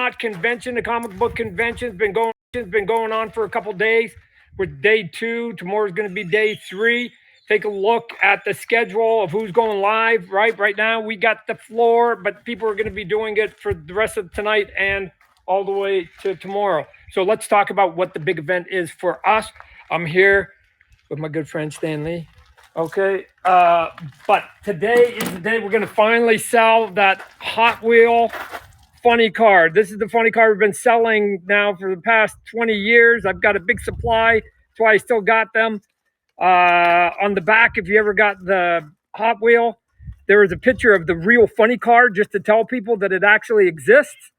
Not convention. The comic book convention's been going on for a couple days. With day 2, tomorrow's going to be day 3. Take a look at the schedule of who's going live. Right now, we got the floor, but people are going to be doing it for the rest of tonight and all the way to tomorrow. So let's talk about what the big event is for us. I'm here with my good friend Stanley. Okay, but today is the day we're going to finally sell that Hot Wheel funny car. This is the funny car we've been selling now for the past 20 years. I've got a big supply. That's why I still got them. On the back, if you ever got the Hot Wheel, there is a picture of the real funny car just to tell people that it actually exists.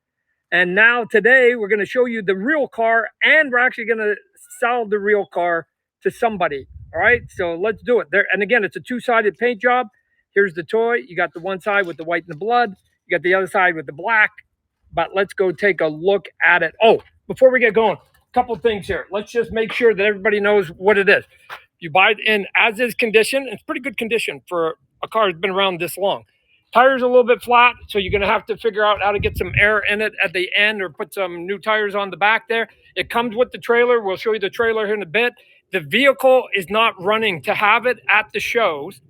And now today, we're going to show you the real car, and we're actually going to sell the real car to somebody. All right, so let's do it. There, and again, it's a two-sided paint job. Here's the toy. You got the one side with the white and the blood. You got the other side with the black. But let's go take a look at it. Oh, before we get going, a couple things here. Let's just make sure that everybody knows what it is. You buy it in as-is condition. It's pretty good condition for a car that's been around this long. Tires a little bit flat, so you're going to have to figure out how to get some air in it at the end or put some new tires on the back there. It comes with the trailer. We'll show you the trailer here in a bit. The vehicle is not running. To have it at the shows,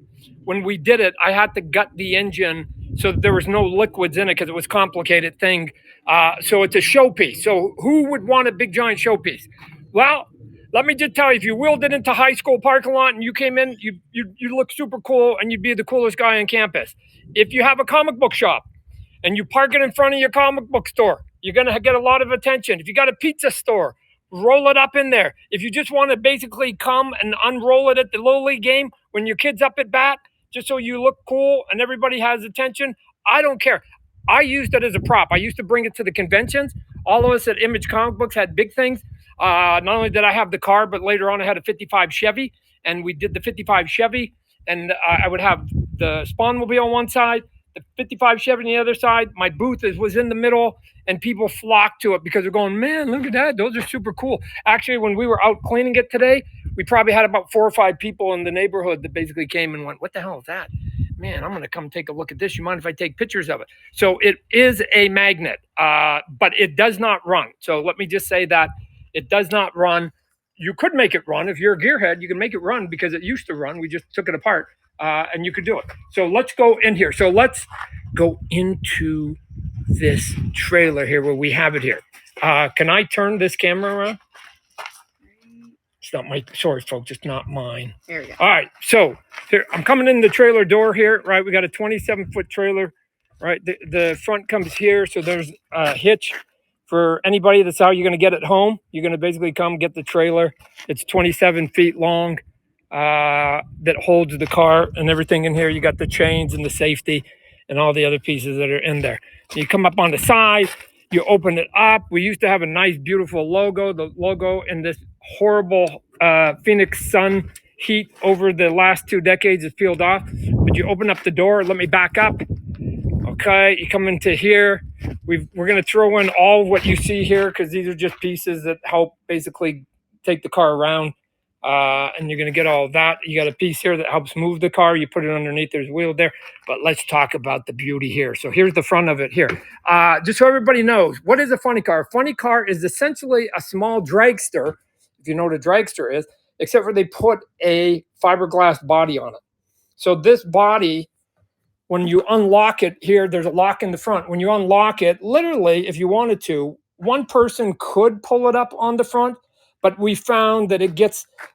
when we did it, I had to gut the engine so that there was no liquids in it because it was a complicated thing. So it's a showpiece. So who would want a big giant showpiece? Well, let me just tell you, if you wheeled it into high school parking lot and you came in, you look super cool and you'd be the coolest guy on campus. If you have a comic book shop and you park it in front of your comic book store, you're going to get a lot of attention. If you got a pizza store, roll it up in there. If you just want to basically come and unroll it at the Little League game when your kid's up at bat, just so you look cool and everybody has attention, I don't care. I used it as a prop. I used to bring it to the conventions. All of us at Image Comic Books had big things. Not only did I have the car, but later on I had a 55 Chevy, and we did the 55 Chevy, and I would have the spawnmobile on one side, the 55 Chevy on the other side. My booth was in the middle, and people flocked to it because they're going, man, look at that. Those are super cool. Actually, when we were out cleaning it today, we probably had about 4 or 5 people in the neighborhood that basically came and went, what the hell is that? Man, I'm going to come take a look at this. You mind if I take pictures of it? So it is a magnet, but it does not run. So let me just say that it does not run. You could make it run. If you're a gearhead, you can make it run because it used to run. We just took it apart, and you could do it. So let's go in here. So let's go into this trailer here where we have it here. Can I turn this camera around? It's not my, sorry folks, it's not mine. There we go. All right, so here, I'm coming in the trailer door here, right? We got a 27-foot trailer, right? The front comes here, so there's a hitch for anybody that's how you're going to get it home. You're going to basically come get the trailer. It's 27 feet long that holds the car and everything in here. You got the chains and the safety and all the other pieces that are in there. You come up on the side, you open it up. We used to have a nice, beautiful logo. The logo in this horrible Phoenix sun heat over the last 2 decades is peeled off. But you open up the door. Let me back up. Okay, you come into here. We're going to throw in all of what you see here because these are just pieces that help basically take the car around. And you're going to get all of that. You got a piece here that helps move the car. You put it underneath. There's a wheel there. But let's talk about the beauty here. So here's the front of it here. Just so everybody knows, what is a funny car? A funny car is essentially a small dragster, if you know what a dragster is, except for they put a fiberglass body on it. So this body, when you unlock it here, there's a lock in the front. When you unlock it, literally, if you wanted to, one person could pull it up on the front, but we found that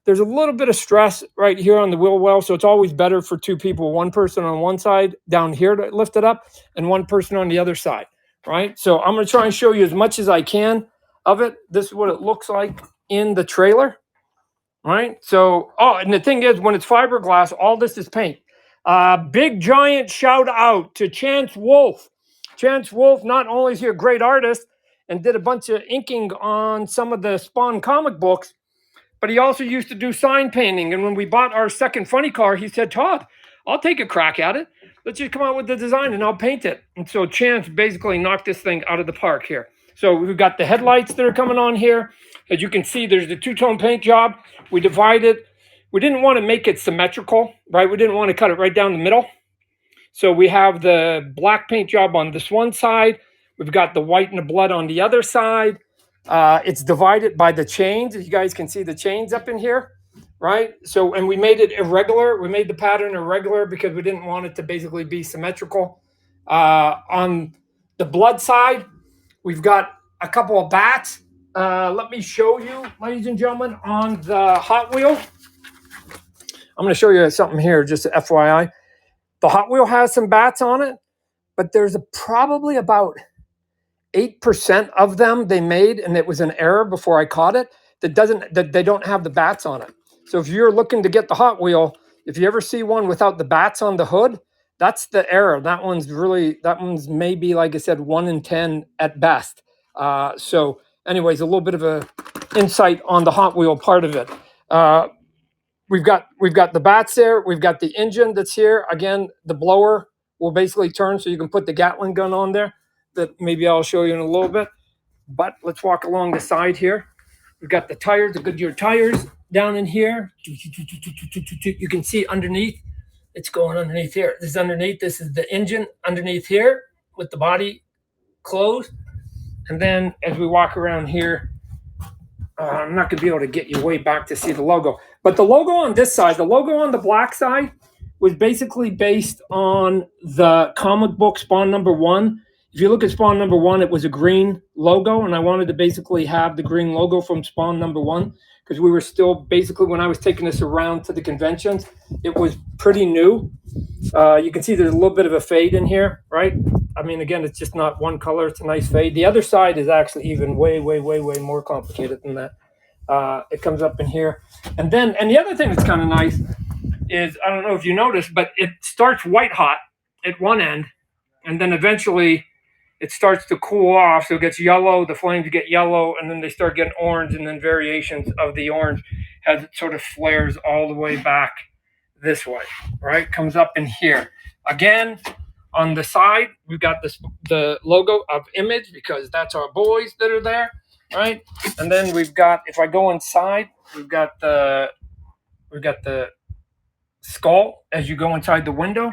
there's a little bit of stress right here on the wheel well, so it's always better for 2 people, one person on one side down here to lift it up and one person on the other side, right? So I'm going to try and show you as much as I can of it. This is what it looks like in the trailer, right? So, and the thing is, when it's fiberglass, all this is paint. Big giant shout out to Chance Wolf. Chance Wolf not only is he a great artist and did a bunch of inking on some of the Spawn comic books, but he also used to do sign painting. And when we bought our second funny car, he said, Todd, I'll take a crack at it. Let's just come out with the design and I'll paint it. And so Chance basically knocked this thing out of the park here. So we've got the headlights that are coming on here. As you can see, there's the 2-tone paint job. We divided. We didn't want to make it symmetrical, right? We didn't want to cut it right down the middle. So we have the black paint job on this one side. We've got the white and the blood on the other side. It's divided by the chains. You guys can see the chains up in here, right? So, and we made it irregular. We made the pattern irregular because we didn't want it to basically be symmetrical. On the blood side, we've got a couple of bats. Let me show you, ladies and gentlemen, on the Hot Wheel. I'm going to show you something here, just FYI. The Hot Wheel has some bats on it, but there's probably about 8% of them they made, and it was an error before I caught it, that they don't have the bats on it. So if you're looking to get the Hot Wheel, if you ever see one without the bats on the hood, that's the error. That one's maybe, like I said, 1 in 10 at best. So anyways, a little bit of a insight on the Hot Wheel part of it. We've got the bats there. We've got the engine that's here. Again, the blower will basically turn so you can put the Gatling gun on there. That maybe I'll show you in a little bit. But let's walk along the side here. We've got the tires, the Goodyear tires down in here. You can see underneath. It's going underneath here. This is underneath. This is the engine underneath here with the body closed. And then as we walk around here, I'm not going to be able to get you way back to see the logo. But the logo on this side, the logo on the black side, was basically based on the comic book Spawn #1. If you look at Spawn #1, it was a green logo, and I wanted to basically have the green logo from Spawn #1 because we were still basically, when I was taking this around to the conventions, it was pretty new. You can see there's a little bit of a fade in here, right? I mean, again, it's just not one color. It's a nice fade. The other side is actually even way more complicated than that. It comes up in here. And the other thing that's kind of nice is, I don't know if you noticed, but it starts white hot at one end, and then eventually it starts to cool off. So it gets yellow, the flames get yellow, and then they start getting orange, and then variations of the orange as it sort of flares all the way back this way, right? Comes up in here. Again, on the side, we've got the logo of Image because that's our boys that are there, right? And then we've got, if I go inside, we've got the skull as you go inside the window.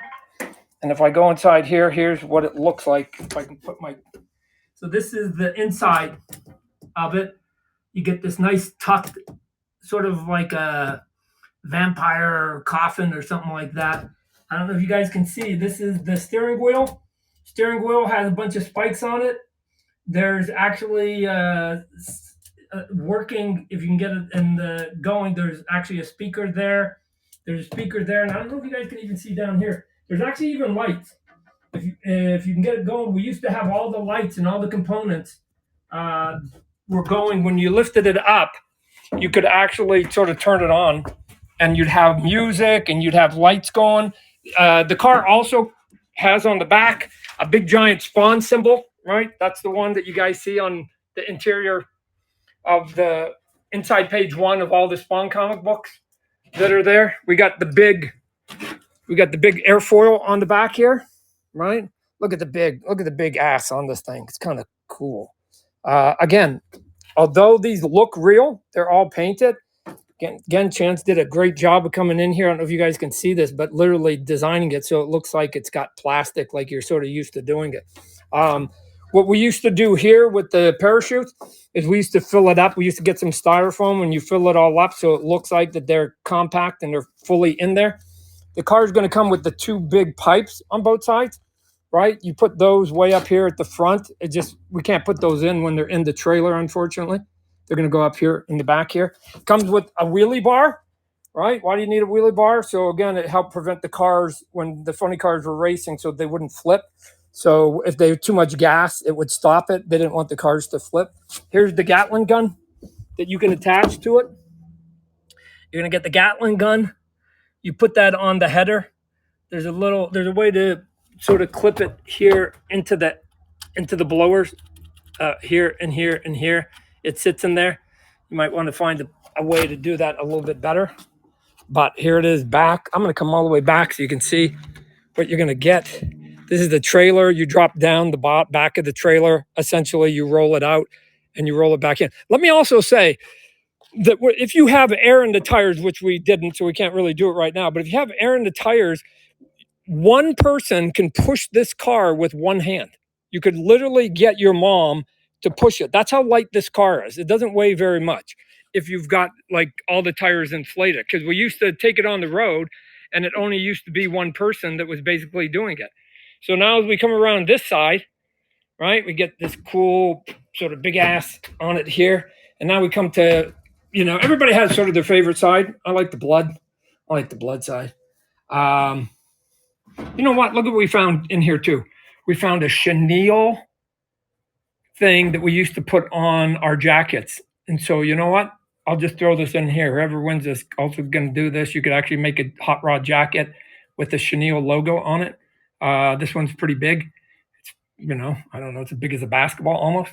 And if I go inside here, here's what it looks like. If I can put so this is the inside of it. You get this nice tucked, sort of like a vampire coffin or something like that. I don't know if you guys can see. This is the steering wheel. Steering wheel has a bunch of spikes on it. There's actually working, if you can get it in the going, there's actually a speaker there. There's a speaker there, and I don't know if you guys can even see down here. There's actually even lights. If you can get it going, we used to have all the lights and all the components were going. When you lifted it up, you could actually sort of turn it on, and you'd have music and you'd have lights going. The car also has on the back a big giant Spawn symbol, right? That's the one that you guys see on the interior of the inside page 1 of all the Spawn comic books that are there. We got the big airfoil on the back here, right? Look at the big ass on this thing. It's kind of cool. Again, although these look real, they're all painted. Again, Chance did a great job of coming in here. I don't know if you guys can see this, but literally designing it so it looks like it's got plastic, like you're sort of used to doing it. What we used to do here with the parachutes is we used to fill it up. We used to get some styrofoam and you fill it all up so it looks like that they're compact and they're fully in there. The car is going to come with the 2 big pipes on both sides, right? You put those way up here at the front. We can't put those in when they're in the trailer, unfortunately. They're going to go up here in the back here. Comes with a wheelie bar, right? Why do you need a wheelie bar? So again, it helped prevent the cars when the funny cars were racing so they wouldn't flip. So if they had too much gas, it would stop it. They didn't want the cars to flip. Here's the Gatling gun that you can attach to it. You're going to get the Gatling gun. You put that on the header. There's a way to sort of clip it here into the blowers, here and here and here. It sits in there. You might want to find a way to do that a little bit better. But here it is back. I'm going to come all the way back so you can see what you're going to get. This is the trailer. You drop down the back of the trailer. Essentially, you roll it out and you roll it back in. Let me also say that if you have air in the tires, which we didn't, so we can't really do it right now, but if you have air in the tires, one person can push this car with one hand. You could literally get your mom to push it. That's how light this car is. It doesn't weigh very much if you've got like all the tires inflated, because we used to take it on the road and it only used to be one person that was basically doing it. So now as we come around this side, right, we get this cool sort of big ass on it here. And now we come to, everybody has sort of their favorite side. I like the blood. I like the blood side. You know what? Look at what we found in here too. We found a chenille thing that we used to put on our jackets. And so, you know what? I'll just throw this in here. Whoever wins this also going to do this. You could actually make a hot rod jacket with the chenille logo on it. This one's pretty big. It's, I don't know. It's as big as a basketball almost.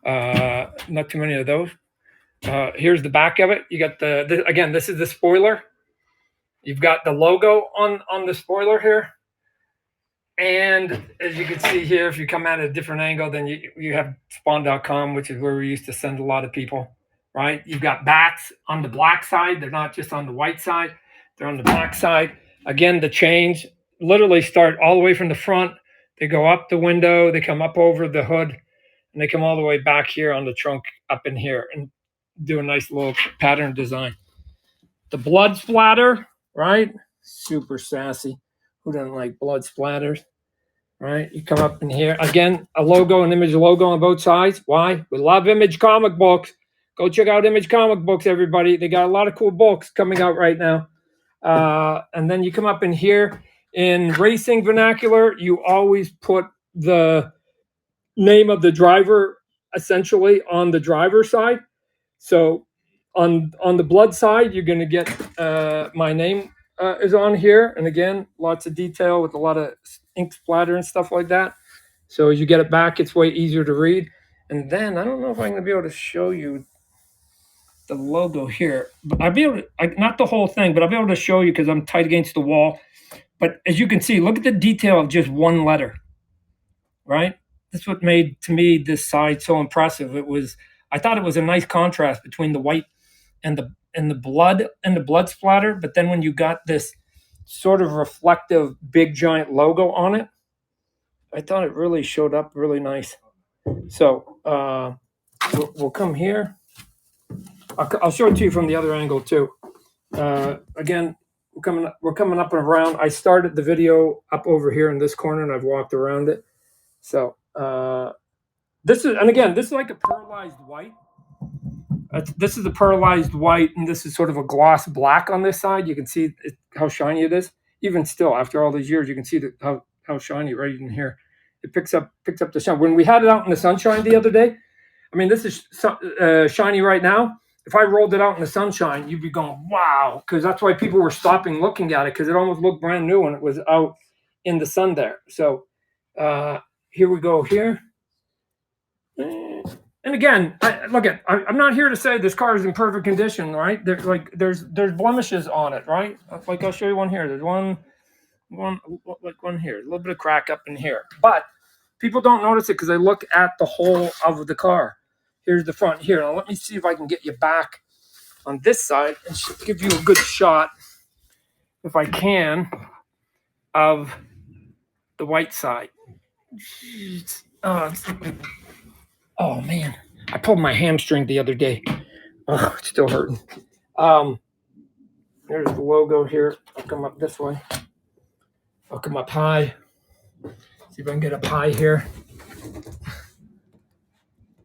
Not too many of those. Here's the back of it. You got again, this is the spoiler. You've got the logo on the spoiler here. And as you can see here, if you come at a different angle, then you have spawn.com, which is where we used to send a lot of people, right? You've got bats on the black side. They're not just on the white side. They're on the black side. Again, the chains literally start all the way from the front. They go up the window. They come up over the hood. And they come all the way back here on the trunk up in here and do a nice little pattern design. The blood splatter, right? Super sassy. Who doesn't like blood splatters, right? You come up in here. Again, a logo, an Image logo on both sides. Why? We love Image comic books. Go check out Image comic books, everybody. They got a lot of cool books coming out right now. And then you come up in here. In racing vernacular, you always put the name of the driver essentially on the driver's side. So on the blood side, you're going to get my name is on here. And again, lots of detail with a lot of ink splatter and stuff like that. So as you get it back, it's way easier to read. And then I don't know if I'm going to be able to show you the logo here. But I'll be able to, not the whole thing, but I'll be able to show you because I'm tight against the wall. But as you can see, look at the detail of just one letter, right? That's what made, to me, this side so impressive. I thought it was a nice contrast between the white and the blood splatter. But then when you got this sort of reflective big giant logo on it, I thought it really showed up really nice. So we'll come here. I'll show it to you from the other angle too. Again, we're coming up and around. I started the video up over here in this corner and I've walked around it. So this is like a pearlized white. This is a pearlized white, and this is sort of a gloss black on this side. You can see how shiny it is. Even still, after all these years, you can see how shiny right in here. It picks up the shine. When we had it out in the sunshine the other day, I mean, this is shiny right now. If I rolled it out in the sunshine, you'd be going, wow, because that's why people were stopping looking at it, because it almost looked brand new when it was out in the sun there. So here we go here. And again, I'm not here to say this car is in perfect condition, right? There's blemishes on it, right? Like I'll show you one here. There's one here, a little bit of crack up in here, but people don't notice it because they look at the whole of the car. Here's the front here. Now let me see if I can get you back on this side and give you a good shot, if I can, of the white side. Oh man, I pulled my hamstring the other day. Oh, it's still hurting. There's the logo here. I'll come up this way. I'll come up high. See if I can get up high here.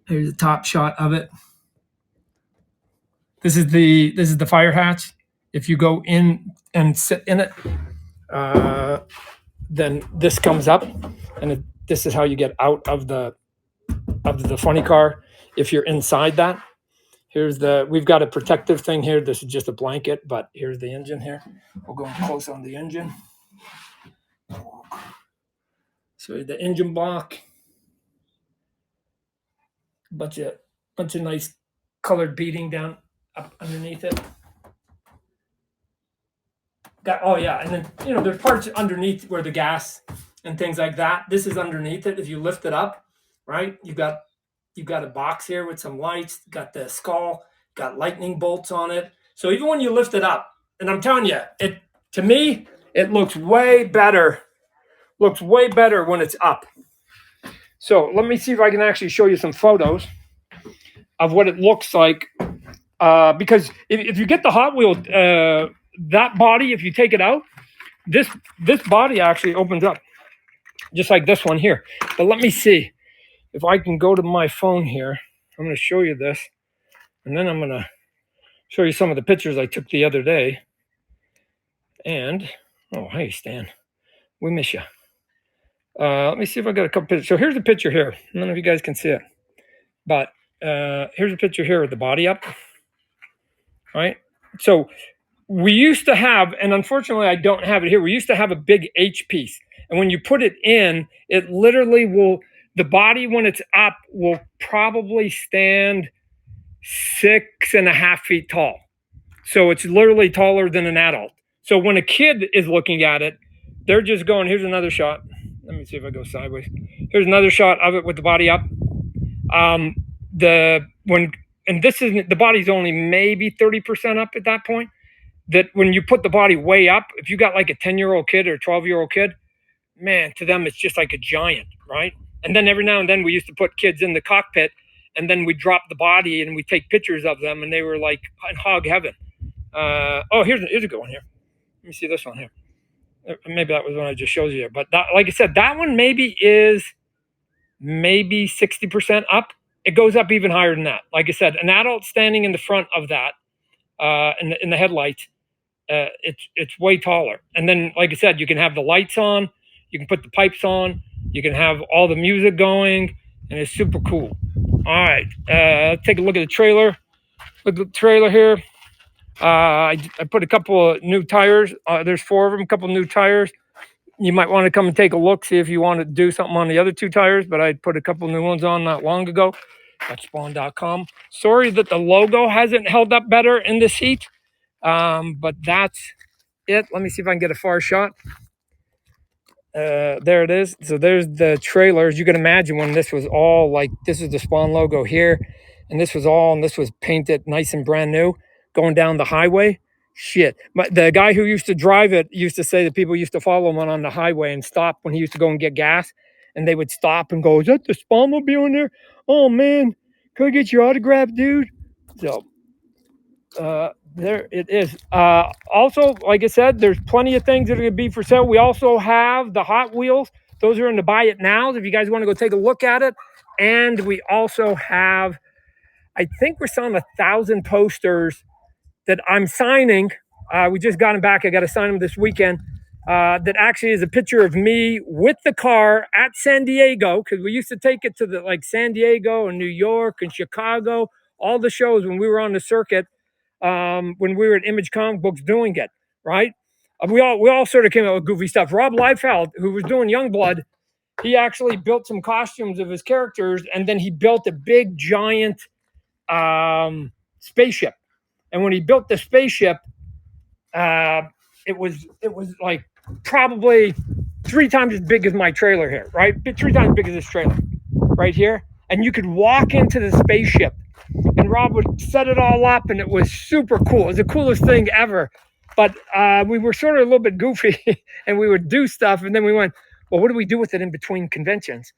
Here's the top shot of it. This is the fire hatch. If you go in and sit in it, then this comes up, and this is how you get out of the funny car. If you're inside that, we've got a protective thing here. This is just a blanket, but here's the engine here. We'll go close on the engine. So the engine block, bunch of nice colored beading down up underneath it. And then there's parts underneath where the gas and things like that. This is underneath it. If you lift it up, right, you've got a box here with some lights. Got the skull, got lightning bolts on it. So even when you lift it up, and I'm telling you, to me it looks way better. Looks way better when it's up. So let me see if I can actually show you some photos of what it looks like. Because if you get the Hot Wheel, that body, if you take it out, this body actually opens up just like this one here. But let me see if I can go to my phone here. I'm going to show you this, and then I'm going to show you some of the pictures I took the other day. And oh, hey Stan, we miss you. Let me see if I got a couple pictures. So here's a picture here. None of you guys can see it, but here's a picture here with the body up. Right. So we used to have, and unfortunately I don't have it here, we used to have a big H piece. And when you put it in, it literally will, the body when it's up will probably stand 6.5 feet tall. So it's literally taller than an adult. So when a kid is looking at it, they're just going, here's another shot. Let me see if I go sideways. Here's another shot of it with the body up. And this isn't, the body's only maybe 30% up at that point. That when you put the body way up, if you got like a 10-year-old kid or a 12-year-old kid, man, to them, it's just like a giant, right? And then every now and then we used to put kids in the cockpit and then we drop the body and we take pictures of them and they were like in hog heaven. Oh, here's a good one here. Let me see this one here. Maybe that was one I just showed you here. But that, like I said, that one maybe is maybe 60% up. It goes up even higher than that. Like I said, an adult standing in the front of that, in the headlights, it's way taller. And then, like I said, you can have the lights on, you can put the pipes on, you can have all the music going, and it's super cool. All right, let's take a look at the trailer. Look at the trailer here. I put a couple of new tires. There's 4 of them, a couple of new tires. You might want to come and take a look, see if you want to do something on the other 2 tires, but I put a couple new ones on not long ago at spawn.com. Sorry that the logo hasn't held up better in this heat, but that's it. Let me see if I can get a far shot. There it is. So there's the trailers. You can imagine when this was all like, this is the Spawn logo here, and this was painted nice and brand new going down the highway. Shit. But the guy who used to drive it used to say that people used to follow him on the highway and stop when he used to go and get gas, and they would stop and go, is that the spawnmobile in there? Oh man, can I get your autograph, dude? So there it is. Also, like I said, there's plenty of things that are going to be for sale. We also have the Hot Wheels. Those are in the buy it now if you guys want to go take a look at it. And we also have, I think we're selling 1,000 posters that I'm signing. We just got them back. I got to sign them this weekend. That actually is a picture of me with the car at San Diego, because we used to take it to the like San Diego and New York and Chicago, all the shows when we were on the circuit. When we were at Image Comic Books doing it, right? We all sort of came out with goofy stuff. Rob Liefeld, who was doing Youngblood, he actually built some costumes of his characters, and then he built a big giant spaceship. And when he built the spaceship, it was like probably 3 times as big as my trailer here, right? 3 times as big as this trailer right here. And you could walk into the spaceship and Rob would set it all up, and it was super cool. It was the coolest thing ever. But we were sort of a little bit goofy, and we would do stuff, and then we went, well, what do we do with it in between conventions?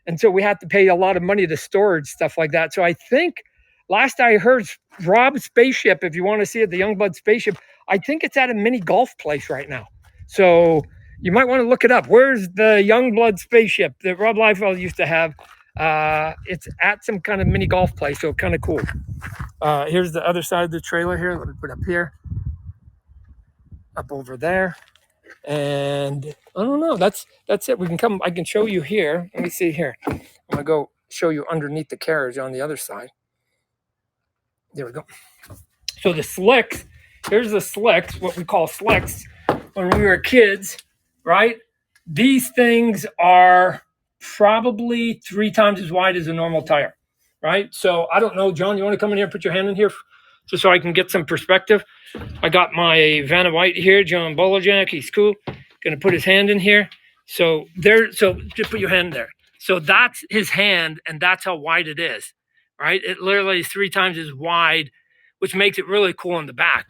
And so we had to pay a lot of money to storage, stuff like that. So I think last I heard, Rob's spaceship, if you want to see it, the Youngblood spaceship, I think it's at a mini golf place right now. So you might want to look it up. Where's the Youngblood spaceship that Rob Liefeld used to have? It's at some kind of mini golf place, so kind of cool. Here's the other side of the trailer here. Let me put it up here, up over there, and I don't know. That's it. We can come. I can show you here. Let me see here. I'm gonna go show you underneath the carriage on the other side. There we go. So the slicks. Here's the slicks. What we call slicks when we were kids, right? These things are probably 3 times as wide as a normal tire, right? So I don't know, John, you want to come in here and put your hand in here just so I can get some perspective? I got my Vanna White here, John Bolajak, he's cool. Gonna put his hand in here. So just put your hand there. So that's his hand, and that's how wide it is, right? It literally is 3 times as wide, which makes it really cool in the back.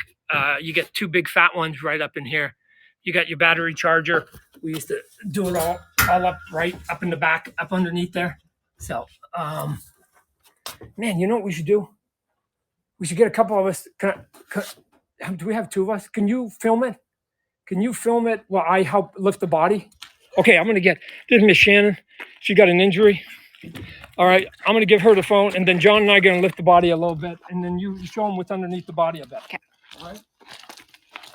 You get 2 big fat ones right up in here. You got your battery charger. We used to do it all all up right up in the back, up underneath there. So, man, you know what we should do? We should get a couple of us. Do we have two of us? Can you film it? Can you film it while I help lift the body? Okay, I'm gonna get this is Miss Shannon. She got an injury. All right, I'm gonna give her the phone, and then John and I are gonna lift the body a little bit, and then you show them what's underneath the body a bit. Okay. All right.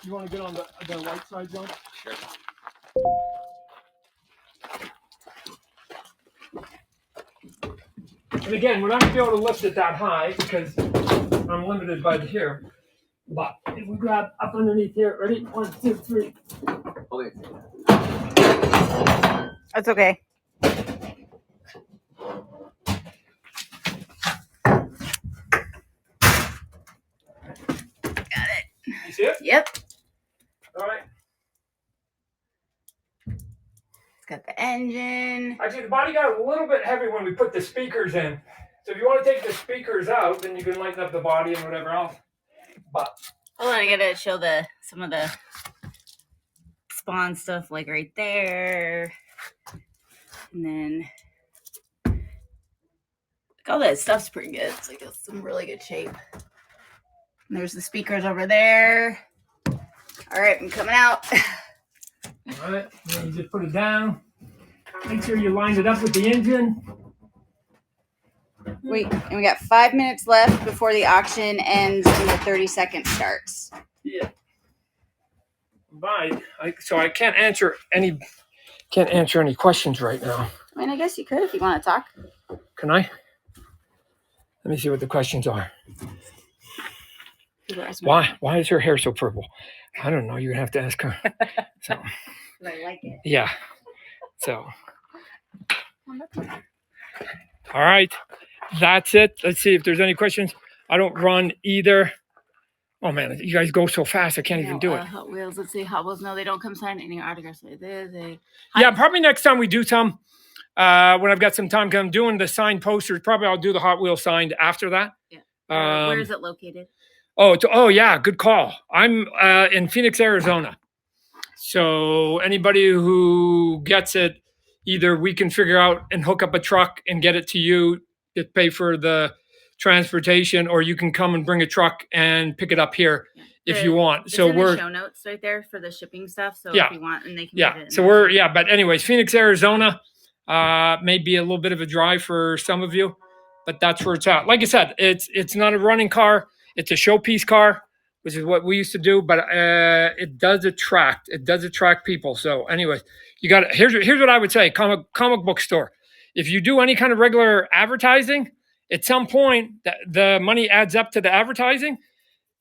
You want to get on the right side, John? Sure. And again, we're not gonna be able to lift it that high because I'm limited by the here. But if we grab up underneath here, ready? 1, 2, 3. That's okay. You see it? Yep. All right. It's got the engine. Actually, the body got a little bit heavy when we put the speakers in. So if you want to take the speakers out, then you can lighten up the body and whatever else. But Hold on, I gotta show some of the spawn stuff, like right there, and then all that stuff's pretty good. It's like it's in really good shape. And there's the speakers over there. All right, I'm coming out. all right, then you just put it down. Make sure you line it up with the engine. Wait, and we got 5 minutes left before the auction ends and the 30 seconds starts. Yeah. Bye. So I can't answer any questions right now. I mean, I guess you could if you want to talk. Can I? Let me see what the questions are. Why is her hair so purple? I don't know. You're gonna have to ask her. So. I like it. Yeah. So. All right. That's it. Let's see if there's any questions. I don't run either. Oh man, you guys go so fast. I can't even do it. Hot Wheels. Let's see. Hot Wheels. No, they don't come sign any autographs. Yeah, probably next time we do some. When I've got some time, because I'm doing the signed posters. Probably I'll do the Hot Wheels signed after that. Yeah. Where is it located? Oh yeah, good call. I'm in Phoenix, Arizona. So anybody who gets it, either we can figure out and hook up a truck and get it to you to pay for the transportation, or you can come and bring a truck and pick it up here if you want. So we're show notes right there for the shipping stuff. So if you want, and they can. Yeah. So but anyways, Phoenix, Arizona, may be a little bit of a drive for some of you, but that's where it's at. Like I said, it's not a running car. It's a showpiece car, which is what we used to do, but it does attract people. So anyways, you got here's what I would say, comic book store. If you do any kind of regular advertising, at some point the money adds up to the advertising,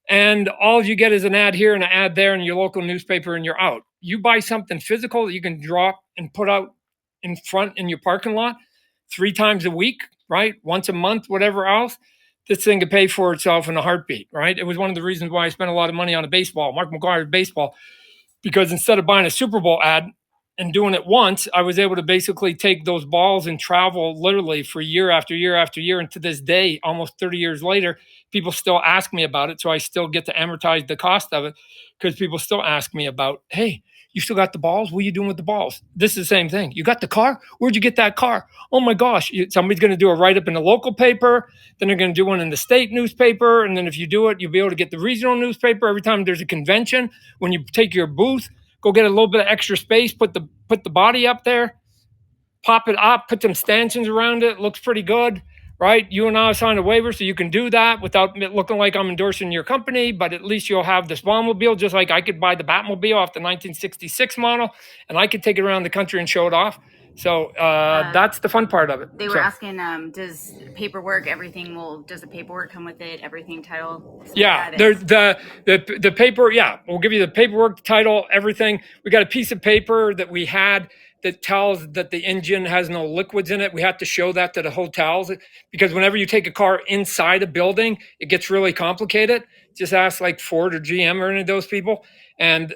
and all you get is an ad here and an ad there in your local newspaper, and you're out. You buy something physical that you can drop and put out in front in your parking lot 3 times a week, right? Once a month, whatever else. This thing could pay for itself in a heartbeat, right? It was one of the reasons why I spent a lot of money on a baseball, Mark McGwire's baseball, because instead of buying a Super Bowl ad and doing it once, I was able to basically take those balls and travel literally for year after year after year. And to this day, almost 30 years later, people still ask me about it. So I still get to amortize the cost of it because people still ask me about, hey, you still got the balls? What are you doing with the balls? This is the same thing. You got the car? Where'd you get that car? Oh my gosh. Somebody's going to do a write-up in the local paper. Then they're going to do one in the state newspaper. And then if you do it, you'll be able to get the regional newspaper. Every time there's a convention, when you take your booth, go get a little bit of extra space, put the body up there, pop it up, put some stanchions around it. Looks pretty good, right? You and I signed a waiver, so you can do that without it looking like I'm endorsing your company, but at least you'll have the spawnmobile, just like I could buy the Batmobile off the 1966 model, and I could take it around the country and show it off. So that's the fun part of it. They were asking, does the paperwork come with it? Everything, title? Yeah, there's the paper. Yeah, we'll give you the paperwork, the title, everything. We got a piece of paper that we had that tells that the engine has no liquids in it. We have to show that to the hotels because whenever you take a car inside a building, it gets really complicated. Just ask like Ford or GM or any of those people. And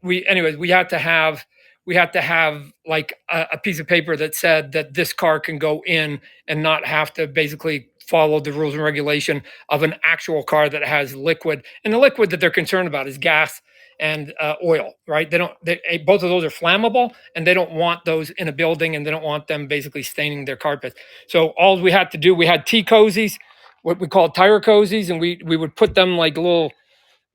we had to have like a piece of paper that said that this car can go in and not have to basically follow the rules and regulation of an actual car that has liquid. And the liquid that they're concerned about is gas and oil, right? Both of those are flammable, and they don't want those in a building, and they don't want them basically staining their carpets. So all we had to do, we had tea cozies, what we call tire cozies, and we would put them like little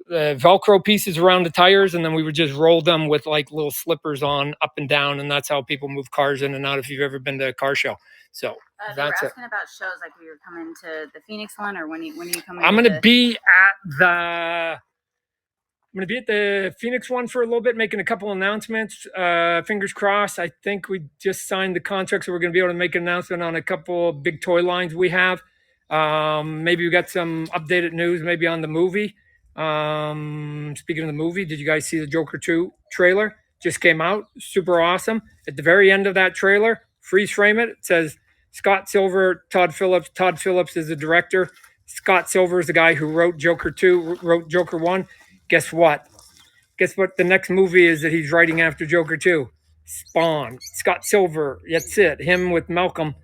Velcro pieces around the tires, and then we would just roll them with like little slippers on up and down, and that's how people move cars in and out. If you've ever been to a car show, so they were that's asking about shows, like we were coming to the Phoenix one, or when are you coming? I'm gonna be at the. I'm going to be at the Phoenix one for a little bit, making a couple announcements. Fingers crossed. I think we just signed the contract, so we're going to be able to make an announcement on a couple of big toy lines we have. Maybe we got some updated news, maybe on the movie. Speaking of the movie, did you guys see the Joker 2 trailer? Just came out. Super awesome. At the very end of that trailer, freeze frame it. It says Scott Silver, Todd Phillips. Todd Phillips is the director. Scott Silver is the guy who wrote Joker 2, wrote Joker 1. Guess what? Guess what the next movie is that he's writing after Joker 2? Spawn. Scott Silver. That's it. Him with Malcolm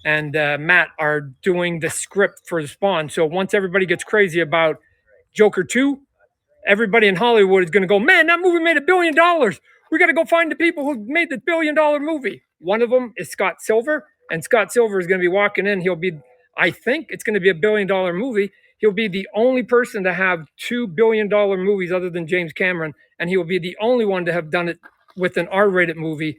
and Matt are doing the script for Spawn. So once everybody gets crazy about Joker 2, everybody in Hollywood is going to go, man, that movie made $1 billion. We got to go find the people who made the $1 billion movie. One of them is Scott Silver, and Scott Silver is going to be walking in. I think it's going to be $1 billion movie. He'll be the only person to have $2 billion movies other than James Cameron, and he will be the only one to have done it with an R-rated movie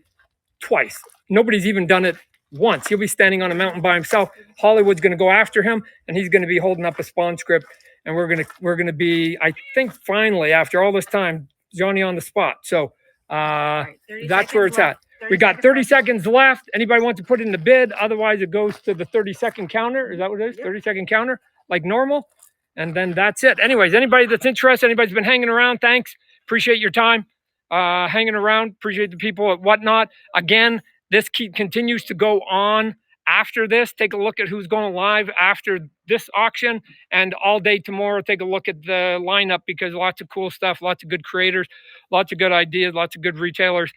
twice. Nobody's even done it once. He'll be standing on a mountain by himself. Hollywood's going to go after him, and he's going to be holding up a Spawn script, and we're going to be, I think, finally, after all this time, Johnny on the spot. So that's where it's at. We got 30 seconds left. Anybody wants to put in the bid? Otherwise, it goes to the 30-second counter. Is that what it is? 30-second counter, like normal. And then that's it. Anyways, anybody that's interested, anybody's been hanging around, thanks. Appreciate your time hanging around. Appreciate the people at Whatnot. Again, this continues to go on after this. Take a look at who's going live after this auction. And all day tomorrow, take a look at the lineup, because lots of cool stuff, lots of good creators, lots of good ideas, lots of good retailers.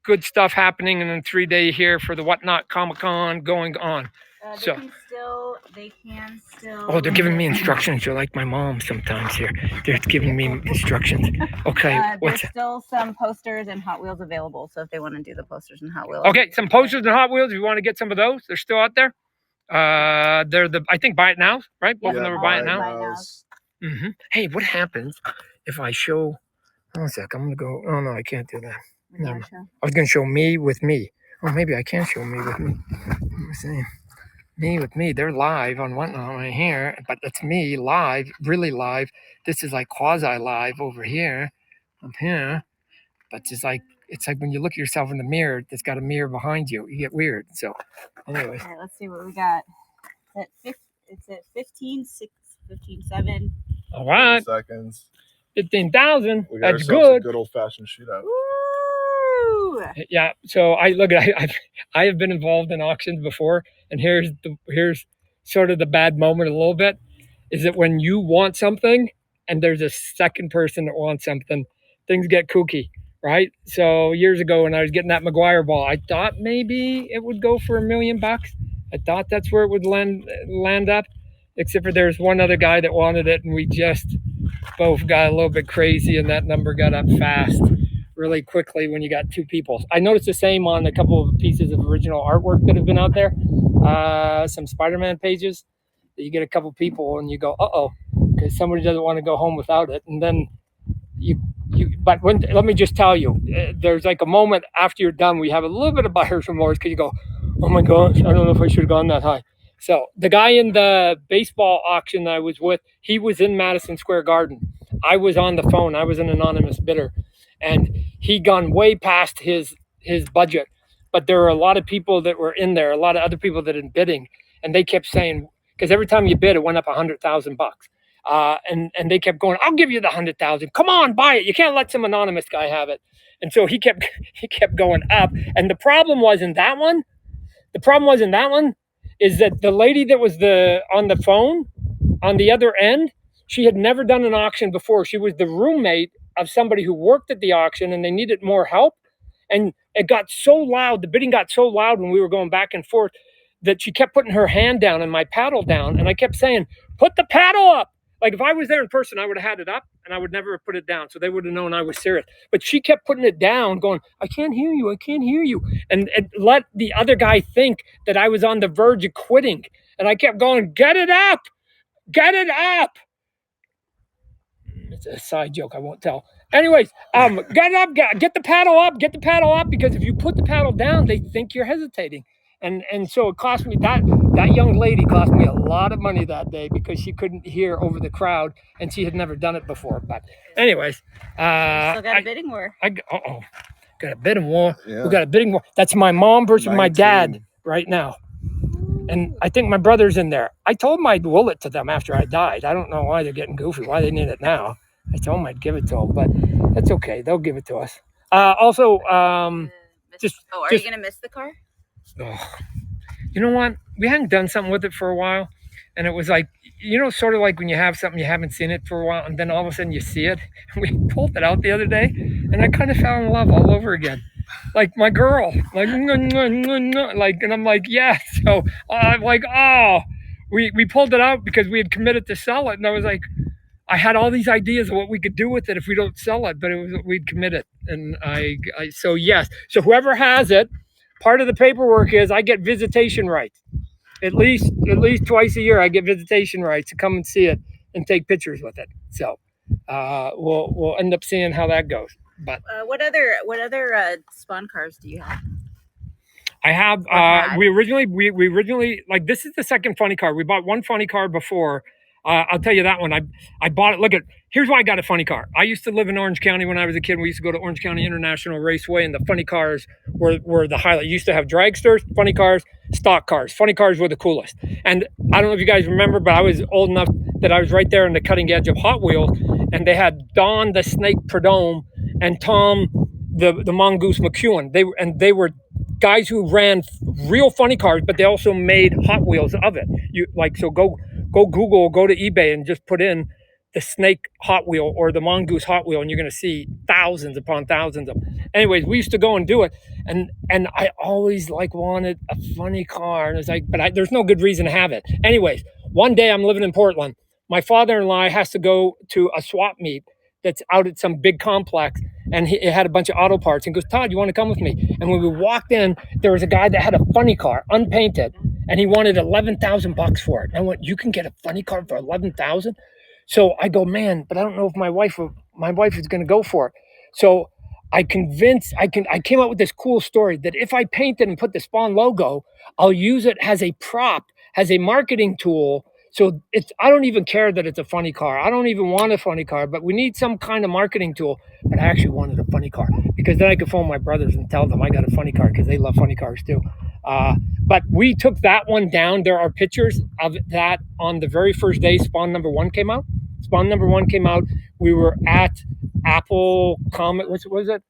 Good stuff happening, and then 3-day here for the Whatnot Comic-Con going on. They can still. Oh, they're giving me instructions. You're like my mom sometimes here. They're giving me instructions. Okay, there's still some posters and Hot Wheels available, so if they want to do the posters and Hot Wheels. Okay, some posters and Hot Wheels. If you want to get some of those, they're still out there. They're I think buy it now, right? Both of them are buy it now. Hey, what happens if I show? Hold on a sec. I'm gonna go. Oh no, I can't do that. No, I was going to show me with me. Oh, maybe I can show me with me. Let me see. Me with me. They're live on Whatnot right here, but it's me live, really live. This is like quasi live over here, up here. But it's like when you look at yourself in the mirror, it's got a mirror behind you. You get weird. So, anyways. All right, let's see what we got. It's at 15, 7. All right. 30 seconds. 15,000. That's good. good. A good old-fashioned shootout. Yeah, so I have been involved in auctions before, and here's sort of the bad moment a little bit, is that when you want something and there's a second person that wants something, things get kooky, right? So years ago when I was getting that McGuire ball, I thought maybe it would go for $1 million. I thought that's where it would land up, except for there's one other guy that wanted it, and we just both got a little bit crazy, and that number got up fast really quickly when you got two people. I noticed the same on a couple of pieces of original artwork that have been out there. Some Spider-Man pages that you get a couple people and you go, uh-oh, because somebody doesn't want to go home without it. And then let me just tell you, there's like a moment after you're done, we have a little bit of buyer's remorse, because you go, oh my gosh, I don't know if I should have gone that high. So the guy in the baseball auction I was with, he was in Madison Square Garden. I was on the phone. I was an anonymous bidder. And he'd gone way past his budget. But there were a lot of people that were in there, a lot of other people that had been bidding. And they kept saying, because every time you bid, it went up $100,000. And they kept going, I'll give you the 100,000. Come on, buy it. You can't let some anonymous guy have it. And so he kept going up. And the problem wasn't that one. The problem wasn't that one. Is that the lady that was on the phone on the other end, she had never done an auction before. She was the roommate of somebody who worked at the auction, and they needed more help. And it got so loud, the bidding got so loud when we were going back and forth, that she kept putting her hand down and my paddle down. And I kept saying, put the paddle up. Like if I was there in person, I would have had it up and I would never have put it down. So they would have known I was serious. But she kept putting it down, going, I can't hear you. I can't hear you. And let the other guy think that I was on the verge of quitting. And I kept going, get it up. Get it up. It's a side joke I won't tell. Anyways, get up, get the paddle up, because if you put the paddle down, they think you're hesitating. And so it cost me, that young lady cost me a lot of money that day because she couldn't hear over the crowd and she had never done it before. But anyways, Still got a bidding war. Got a bidding war. Yeah. We got a bidding war. That's my mom versus my 19. dad right now. And I think my brother's in there. I told them I'd will it to them after I died. I don't know why they're getting goofy, why they need it now. I told them I'd give it to them, but that's okay. They'll give it to us. Also, Are you going to miss the car? Oh, you know what? We hadn't done something with it for a while. And it was like, sort of like when you have something, you haven't seen it for a while, and then all of a sudden you see it. We pulled it out the other day, and I kind of fell in love all over again. Like my girl, like, and I'm like, yeah. So I'm like, oh, we pulled it out because we had committed to sell it. And I was like, I had all these ideas of what we could do with it if we don't sell it, but we'd committed. And so yes. So whoever has it, part of the paperwork is I get visitation rights. At least twice a year, I get visitation rights to come and see it and take pictures with it. So we'll end up seeing how that goes. But what other spawn cars do you have? I have. We originally like, this is the second funny car. We bought one funny car before. I'll tell you that one. I bought it. Here's why I got a funny car. I used to live in Orange County when I was a kid. We used to go to Orange County International Raceway, and the funny cars were the highlight. You used to have dragsters, funny cars, stock cars. Funny cars were the coolest. And I don't know if you guys remember, but I was old enough that I was right there on the cutting edge of Hot Wheels, and they had Don the Snake Prudhomme and Tom the Mongoose McEwen. They were guys who ran real funny cars, but they also made Hot Wheels of it. So go Google, go to eBay and just put in the Snake Hot Wheel or the Mongoose Hot Wheel, and you're going to see thousands upon thousands of them. Anyways, we used to go and do it, and I always wanted a funny car, and it's like, but there's no good reason to have it. Anyways, one day I'm living in Portland. My father-in-law has to go to a swap meet that's out at some big complex, and it had a bunch of auto parts, and goes, Todd, you want to come with me? And when we walked in, there was a guy that had a funny car, unpainted, and he wanted $11,000 for it. And I went, you can get a funny car for $11,000? So I go, man, but I don't know if my wife is going to go for it. So I came up with this cool story that if I paint it and put the Spawn logo, I'll use it as a prop, as a marketing tool. So I don't even care that it's a funny car. I don't even want a funny car, but we need some kind of marketing tool. But I actually wanted a funny car because then I could phone my brothers and tell them I got a funny car because they love funny cars too. But we took that one down. There are pictures of that on the very first day Spawn number 1 came out. Spawn number 1 came out. We were at Apple Comic. What was it?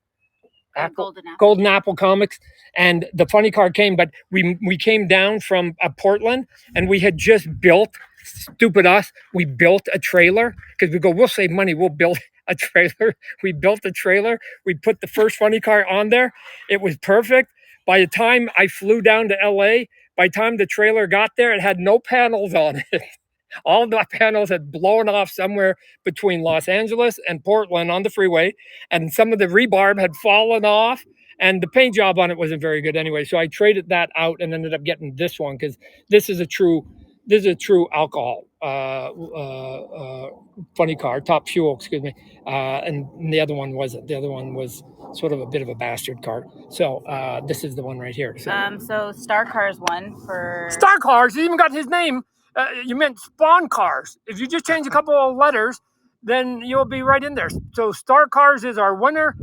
Golden Apple Comics, and the funny car came. But we came down from Portland, and we had just built. Stupid us. We built a trailer because we go, we'll save money. We'll build a trailer. We built a trailer. We put the first funny car on there. It was perfect. By the time I flew down to LA, by the time the trailer got there, it had no panels on it. All the panels had blown off somewhere between Los Angeles and Portland on the freeway, and some of the rebarb had fallen off, and the paint job on it wasn't very good anyway. So I traded that out and ended up getting this one because this is a true alcohol funny car, top fuel, excuse me. And the other one wasn't. The other one was sort of a bit of a bastard car. So this is the one right here. So Star Cars won for Star Cars. He even got his name. You meant Spawn Cars. If you just change a couple of letters, then you'll be right in there. So Star Cars is our winner.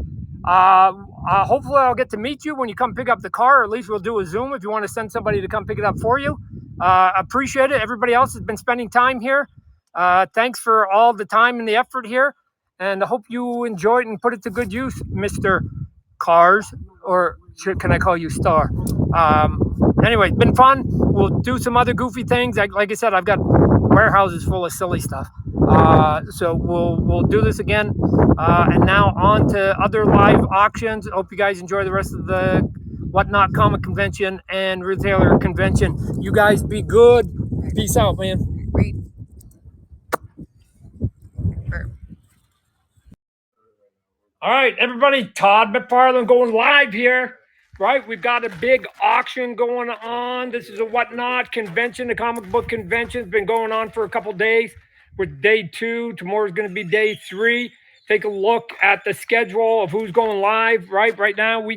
Hopefully I'll get to meet you when you come pick up the car, or at least we'll do a Zoom if you want to send somebody to come pick it up for you. Appreciate it. Everybody else has been spending time here. Thanks for all the time and the effort here. And I hope you enjoy it and put it to good use, Mr. Cars, or can I call you Star? Anyway, it's been fun. We'll do some other goofy things. Like I said, I've got warehouses full of silly stuff. So we'll do this again. And now on to other live auctions. Hope you guys enjoy the rest of the Whatnot Comic Convention and Retailer Convention. You guys be good. Peace out, man. All right, everybody, Todd McFarlane going live here, right? We've got a big auction going on. This is a whatnot convention. The comic book convention's been going on for a couple days. With day 2, tomorrow's going to be day 3. Take a look at the schedule of who's going live, right? Right now, we